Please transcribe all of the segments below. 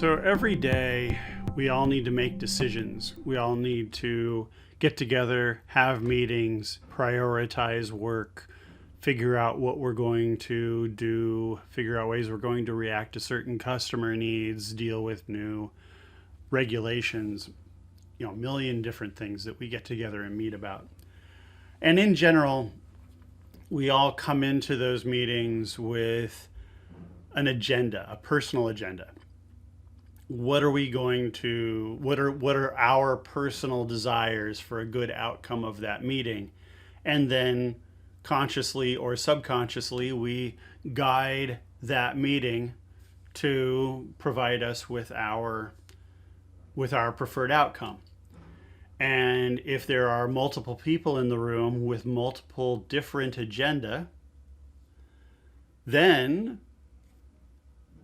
So every day, we all need to make decisions. We all need to get together, have meetings, prioritize work, figure out what we're going to do, figure out ways we're going to react to certain customer needs, deal with new regulations, a million different things that we get together and meet about. And in general, we all come into those meetings with an agenda, a personal agenda. What are we going to, what are our personal desires for a good outcome of that meeting? And then consciously or subconsciously, we guide that meeting to provide us with our preferred outcome. And if there are multiple people in the room with multiple different agenda, then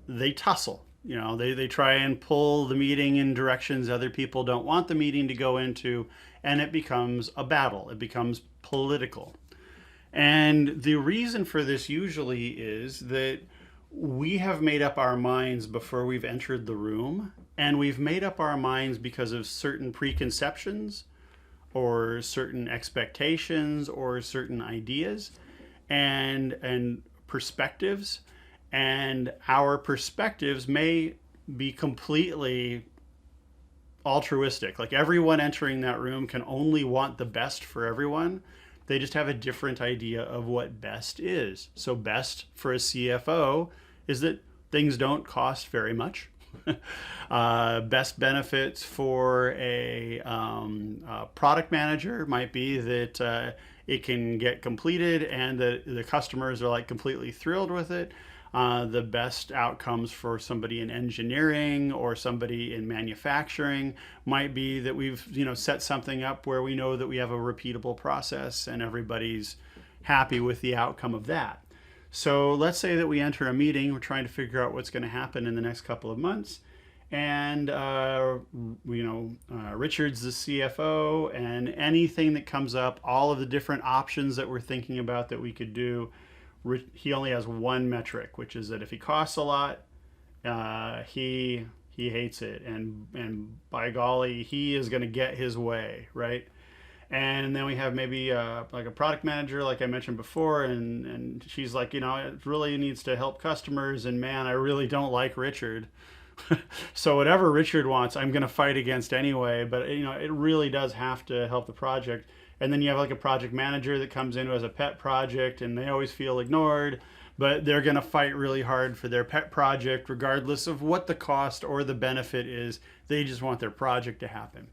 they tussle. They try and pull the meeting in directions other people don't want the meeting to go into, and it becomes a battle. It becomes political. And the reason for this usually is that we have made up our minds before we've entered the room, and we've made up our minds because of certain preconceptions or certain expectations or certain ideas and perspectives. And our perspectives may be completely altruistic. Like everyone entering that room can only want the best for everyone. They just have a different idea of what best is. So best for a CFO is that things don't cost very much. Best benefits for a product manager might be that it can get completed and the customers are like completely thrilled with it. The best outcomes for somebody in engineering or somebody in manufacturing might be that we've set something up where we know that we have a repeatable process and everybody's happy with the outcome of that. So let's say that we enter a meeting, we're trying to figure out what's going to happen in the next couple of months, and Richard's the CFO, and anything that comes up, all of the different options that we're thinking about that we could do, he only has one metric, which is that if he costs a lot, he hates it, and by golly, he is going to get his way, right? And then we have maybe like a product manager, like I mentioned before, and she's like, it really needs to help customers, and man, I really don't like Richard. So whatever Richard wants, I'm going to fight against anyway, but it really does have to help the project. And then you have like a project manager that comes in who has a pet project and they always feel ignored, but they're going to fight really hard for their pet project regardless of what the cost or the benefit is. They just want their project to happen.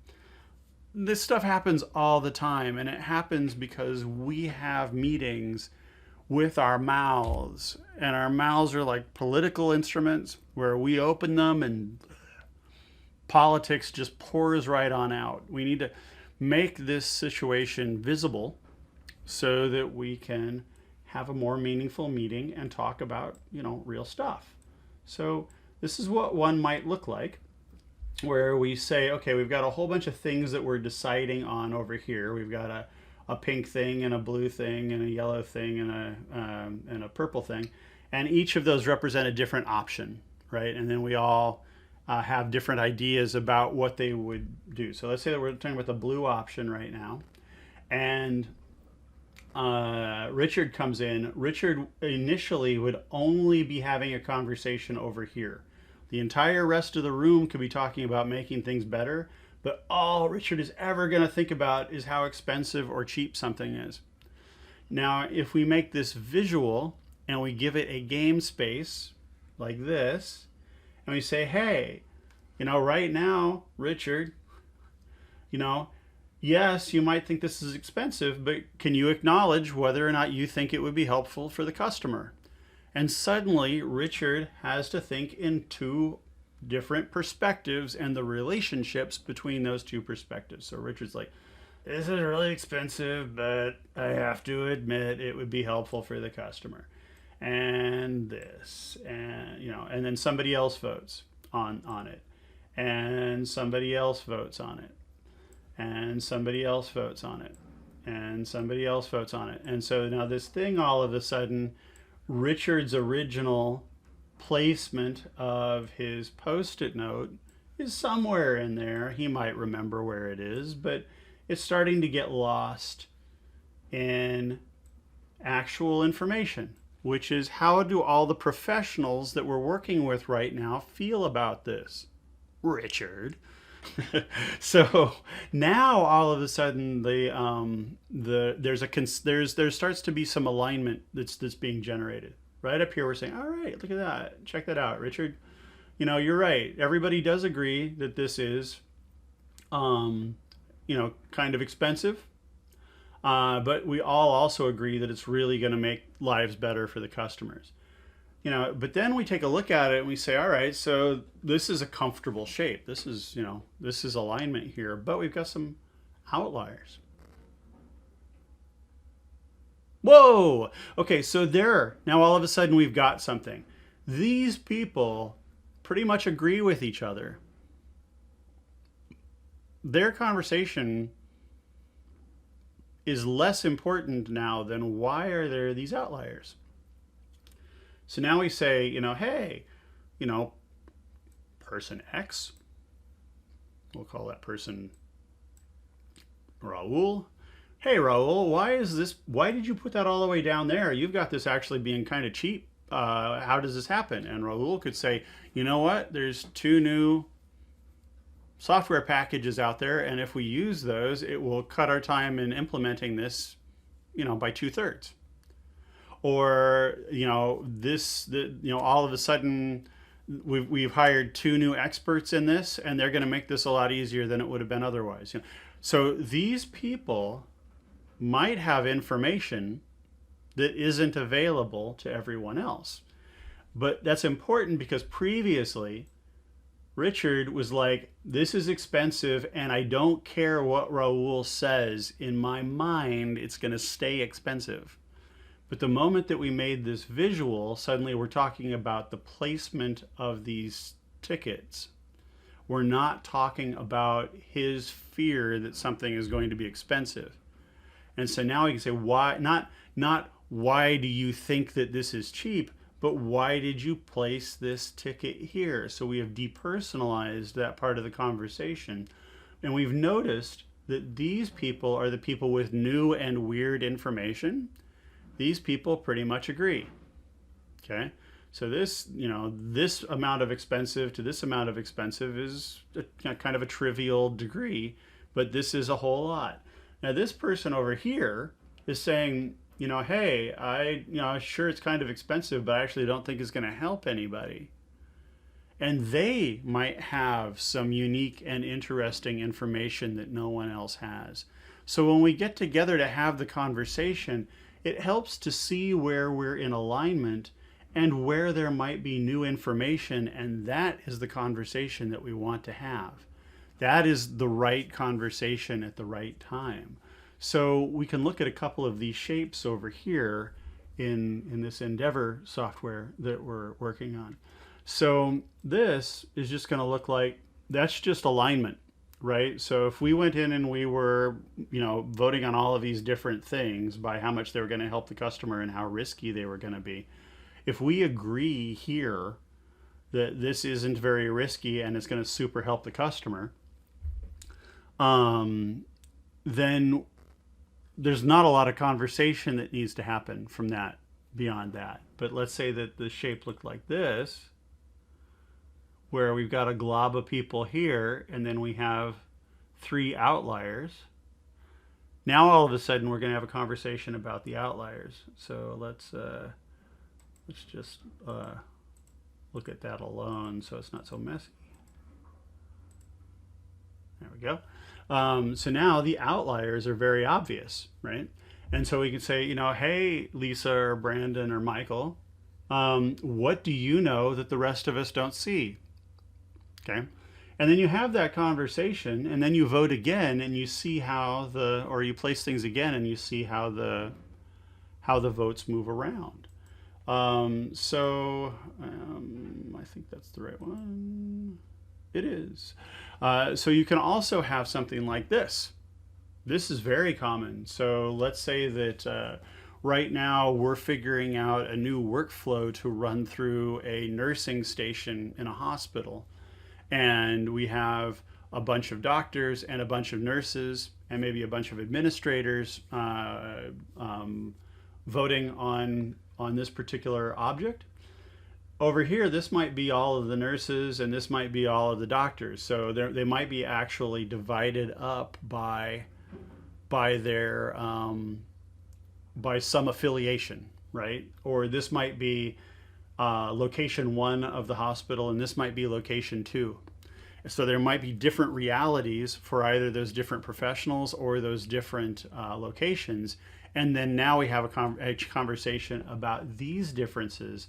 This stuff happens all the time, and it happens because we have meetings with our mouths, and our mouths are like political instruments where we open them and politics just pours right on out. We need to make this situation visible so that we can have a more meaningful meeting and talk about, real stuff. So this is what one might look like, where we say, okay, we've got a whole bunch of things that we're deciding on over here. We've got a pink thing and a blue thing and a yellow thing and a purple thing. And each of those represent a different option, right? And then we all have different ideas about what they would do. So let's say that we're talking about the blue option right now. And Richard comes in. Richard initially would only be having a conversation over here. The entire rest of the room could be talking about making things better, but all Richard is ever going to think about is how expensive or cheap something is. Now, if we make this visual and we give it a game space like this, and we say, hey, right now, Richard, yes, you might think this is expensive, but can you acknowledge whether or not you think it would be helpful for the customer? And suddenly, Richard has to think in two different perspectives and the relationships between those two perspectives. So Richard's like, this is really expensive, but I have to admit it would be helpful for the customer. And this, and then somebody else votes on it. And somebody else votes on it. And somebody else votes on it. And somebody else votes on it. And so now this thing all of a sudden, Richard's original placement of his post-it note is somewhere in there. He might remember where it is, but it's starting to get lost in actual information, which is how do all the professionals that we're working with right now feel about this? Richard. So now all of a sudden there starts to be some alignment that's being generated. Right up here we're saying, all right, look at that. Check that out, Richard. You're right. Everybody does agree that this is kind of expensive. But we all also agree that it's really going to make lives better for the customers. But then we take a look at it and we say, all right, so this is a comfortable shape. This is alignment here, but we've got some outliers. Whoa! Okay, so now all of a sudden we've got something. These people pretty much agree with each other. Their conversation is less important now than why are there these outliers. So now we say, hey, person X, we'll call that person Raul. Hey, Raul, why did you put that all the way down there? You've got this actually being kind of cheap. How does this happen? And Raul could say, you know what? There's 2 new software packages out there, and if we use those, it will cut our time in implementing this, by 2/3. Or all of a sudden we've hired 2 new experts in this, and they're going to make this a lot easier than it would have been otherwise. So these people might have information that isn't available to everyone else, but that's important because previously Richard was like, this is expensive and I don't care what Raul says. In my mind, it's going to stay expensive. But the moment that we made this visual, suddenly we're talking about the placement of these tickets. We're not talking about his fear that something is going to be expensive. And so now we can say, why, not why do you think that this is cheap, but why did you place this ticket here? So we have depersonalized that part of the conversation. And we've noticed that these people are the people with new and weird information. These people pretty much agree. Okay? So this amount of expensive to this amount of expensive is kind of a trivial degree, but this is a whole lot. Now this person over here is saying, hey, sure it's kind of expensive, but I actually don't think it's going to help anybody. And they might have some unique and interesting information that no one else has. So when we get together to have the conversation, it helps to see where we're in alignment and where there might be new information, and that is the conversation that we want to have. That is the right conversation at the right time. So we can look at a couple of these shapes over here in this Endeavor software that we're working on. So this is just going to look like, that's just alignment, right? So if we went in and we were, voting on all of these different things by how much they were going to help the customer and how risky they were going to be, if we agree here that this isn't very risky and it's going to super help the customer, then there's not a lot of conversation that needs to happen from that beyond that. But let's say that the shape looked like this, where we've got a glob of people here and then we have 3 outliers. Now all of a sudden we're going to have a conversation about the outliers. So let's just look at that alone so it's not so messy. There we go. So now the outliers are very obvious, right? And so we can say, hey, Lisa or Brandon or Michael, what do you know that the rest of us don't see? Okay. And then you have that conversation and then you vote again and you see how or you place things again and you see how the votes move around. I think that's the right one. It is. So you can also have something like this. This is very common. So let's say that right now we're figuring out a new workflow to run through a nursing station in a hospital. And we have a bunch of doctors and a bunch of nurses and maybe a bunch of administrators voting on this particular object. Over here, this might be all of the nurses and this might be all of the doctors. So they might be actually divided up by their by some affiliation, right? Or this might be location 1 of the hospital and this might be location 2. So there might be different realities for either those different professionals or those different locations. And then now we have a conversation about these differences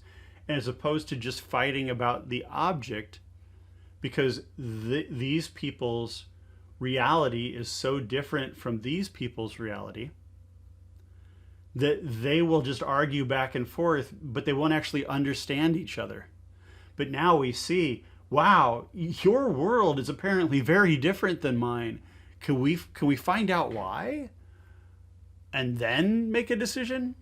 as opposed to just fighting about the object, because these people's reality is so different from these people's reality that they will just argue back and forth, but they won't actually understand each other. But now we see, wow, your world is apparently very different than mine. Can we find out why? And then make a decision?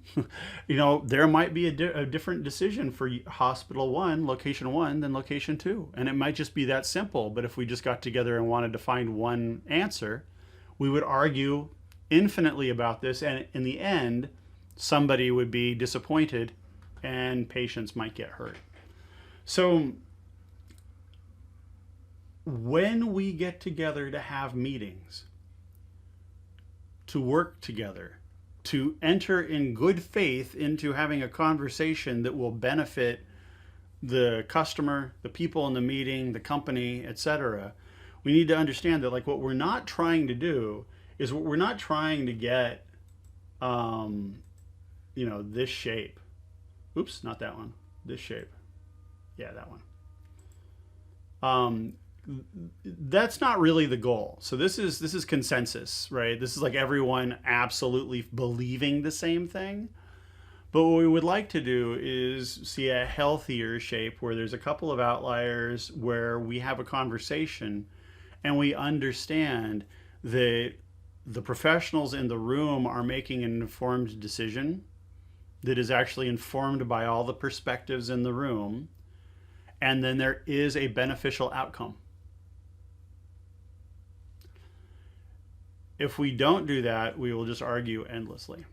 There might be a different decision for hospital 1, location 1, than location 2. And it might just be that simple. But if we just got together and wanted to find one answer, we would argue infinitely about this. And in the end, somebody would be disappointed and patients might get hurt. So when we get together to have meetings, to work together, to enter in good faith into having a conversation that will benefit the customer, the people in the meeting, the company, etc., we need to understand that, like, what we're not trying to do is we're not trying to get, this shape. Oops, not that one. This shape. Yeah, that one. That's not really the goal. So this is consensus, right? This is like everyone absolutely believing the same thing. But what we would like to do is see a healthier shape where there's a couple of outliers where we have a conversation and we understand that the professionals in the room are making an informed decision that is actually informed by all the perspectives in the room. And then there is a beneficial outcome. If we don't do that, we will just argue endlessly.